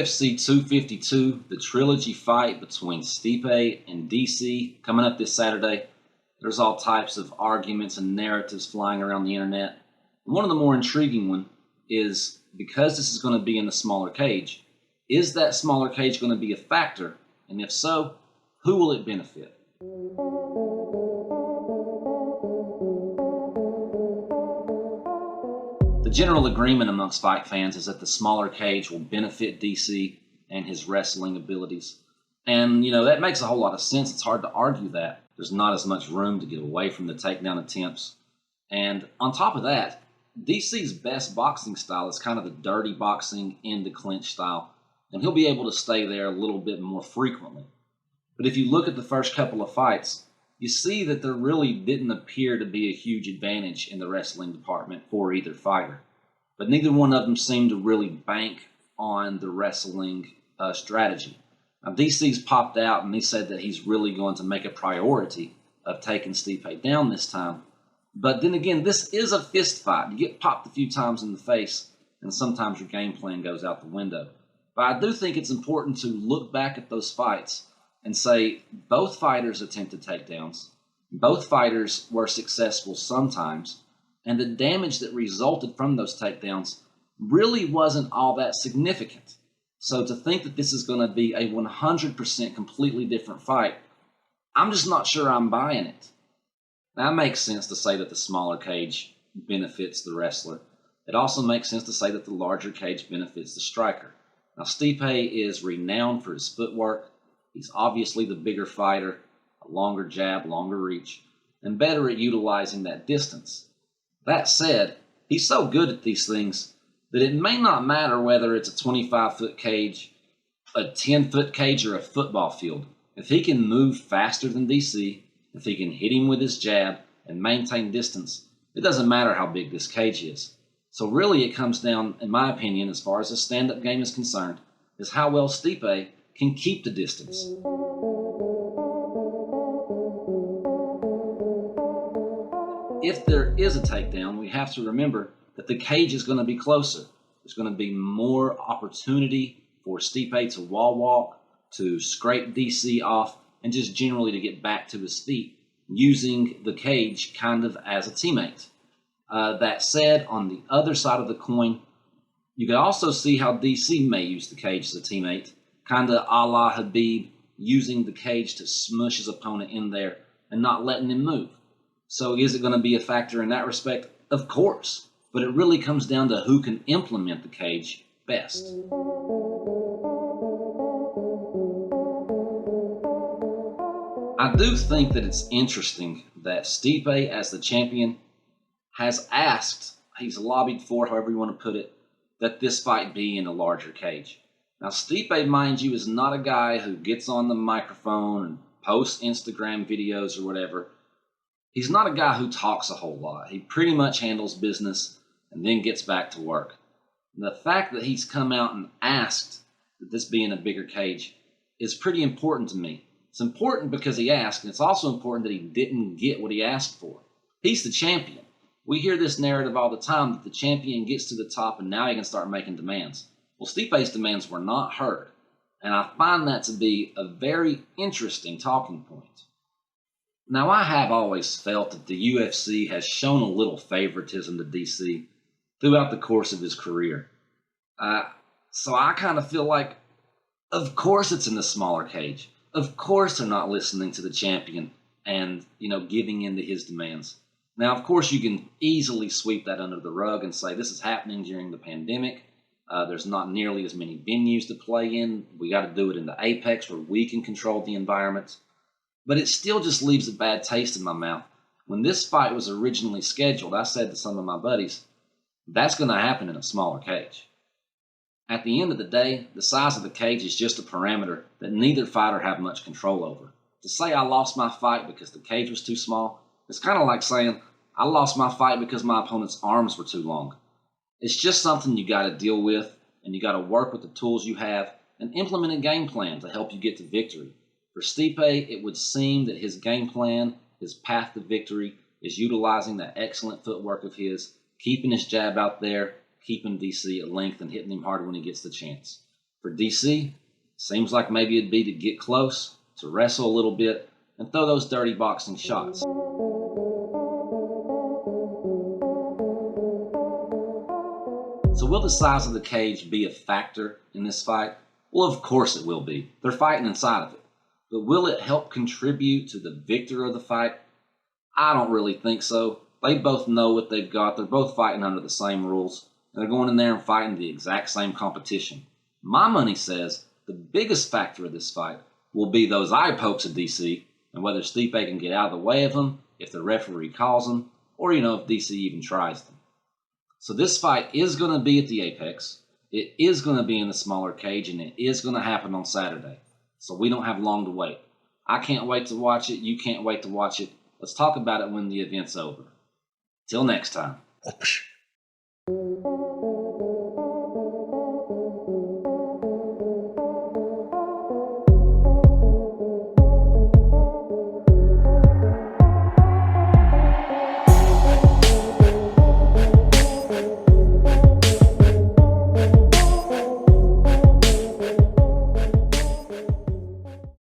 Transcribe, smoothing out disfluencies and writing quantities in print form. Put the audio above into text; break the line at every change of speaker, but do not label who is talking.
UFC 252, the Trilogy fight between Stipe and DC, coming up this Saturday. There's all types of arguments and narratives flying around the internet. One of the more intriguing one is, because this is going to be in the smaller cage, is that smaller cage going to be a factor? And if so, who will it benefit? The general agreement amongst fight fans is that the smaller cage will benefit DC and his wrestling abilities. And, that makes a whole lot of sense. It's hard to argue that. There's not as much room to get away from the takedown attempts. And on top of that, DC's best boxing style is kind of the dirty boxing in the clinch style. And he'll be able to stay there a little bit more frequently. But if you look at the first couple of fights, you see that there really didn't appear to be a huge advantage in the wrestling department for either fighter. But neither one of them seemed to really bank on the wrestling strategy. Now, DC's popped out and he said that he's really going to make a priority of taking Stipe down this time. But then again, this is a fist fight. You get popped a few times in the face, and sometimes your game plan goes out the window. But I do think it's important to look back at those fights and say both fighters attempted takedowns, both fighters were successful sometimes, and the damage that resulted from those takedowns really wasn't all that significant. So to think that this is going to be a 100% completely different fight, I'm just not sure I'm buying it. Now, it makes sense to say that the smaller cage benefits the wrestler. It also makes sense to say that the larger cage benefits the striker. Now, Stipe is renowned for his footwork. He's obviously the bigger fighter, a longer jab, longer reach, and better at utilizing that distance. That said, he's so good at these things that it may not matter whether it's a 25-foot cage, a 10-foot cage, or a football field. If he can move faster than DC, if he can hit him with his jab and maintain distance, it doesn't matter how big this cage is. So really it comes down, in my opinion, as far as the stand-up game is concerned, is how well Stipe can keep the distance. If there is a takedown, we have to remember that the cage is going to be closer. There's going to be more opportunity for Stipe to wall walk, to scrape DC off, and just generally to get back to his feet, using the cage kind of as a teammate. That said, on the other side of the coin, you can also see how DC may use the cage as a teammate, kind of a la Habib, using the cage to smush his opponent in there and not letting him move. So is it going to be a factor in that respect? Of course. But it really comes down to who can implement the cage best. I do think that it's interesting that Stipe, as the champion, has asked, he's lobbied for, however you want to put it, that this fight be in a larger cage. Now, Stipe, mind you, is not a guy who gets on the microphone and posts Instagram videos or whatever. He's not a guy who talks a whole lot. He pretty much handles business and then gets back to work. And the fact that he's come out and asked that this be in a bigger cage is pretty important to me. It's important because he asked, and it's also important that he didn't get what he asked for. He's the champion. We hear this narrative all the time that the champion gets to the top and now he can start making demands. Well, Stipe's demands were not heard, and I find that to be a very interesting talking point. Now, I have always felt that the UFC has shown a little favoritism to DC throughout the course of his career. So I kind of feel like, of course it's in the smaller cage. Of course they're not listening to the champion and, giving in to his demands. Now, of course, you can easily sweep that under the rug and say this is happening during the pandemic. There's not nearly as many venues to play in. We got to do it in the Apex where we can control the environment. But it still just leaves a bad taste in my mouth. When this fight was originally scheduled, I said to some of my buddies, that's going to happen in a smaller cage. At the end of the day, the size of the cage is just a parameter that neither fighter have much control over. To say I lost my fight because the cage was too small, it's kind of like saying I lost my fight because my opponent's arms were too long. It's just something you got to deal with, and you got to work with the tools you have and implement a game plan to help you get to victory. For Stipe, it would seem that his game plan, his path to victory, is utilizing that excellent footwork of his, keeping his jab out there, keeping DC at length and hitting him hard when he gets the chance. For DC, seems like maybe it'd be to get close, to wrestle a little bit, and throw those dirty boxing shots. So will the size of the cage be a factor in this fight? Well, of course it will be. They're fighting inside of it. But will it help contribute to the victor of the fight? I don't really think so. They both know what they've got. They're both fighting under the same rules. And they're going in there and fighting the exact same competition. My money says the biggest factor of this fight will be those eye pokes of DC and whether Stipe can get out of the way of them, if the referee calls them, or, if DC even tries them. So this fight is going to be at the Apex. It is going to be in the smaller cage, and it is going to happen on Saturday. So we don't have long to wait. I can't wait to watch it. You can't wait to watch it. Let's talk about it when the event's over. Till next time.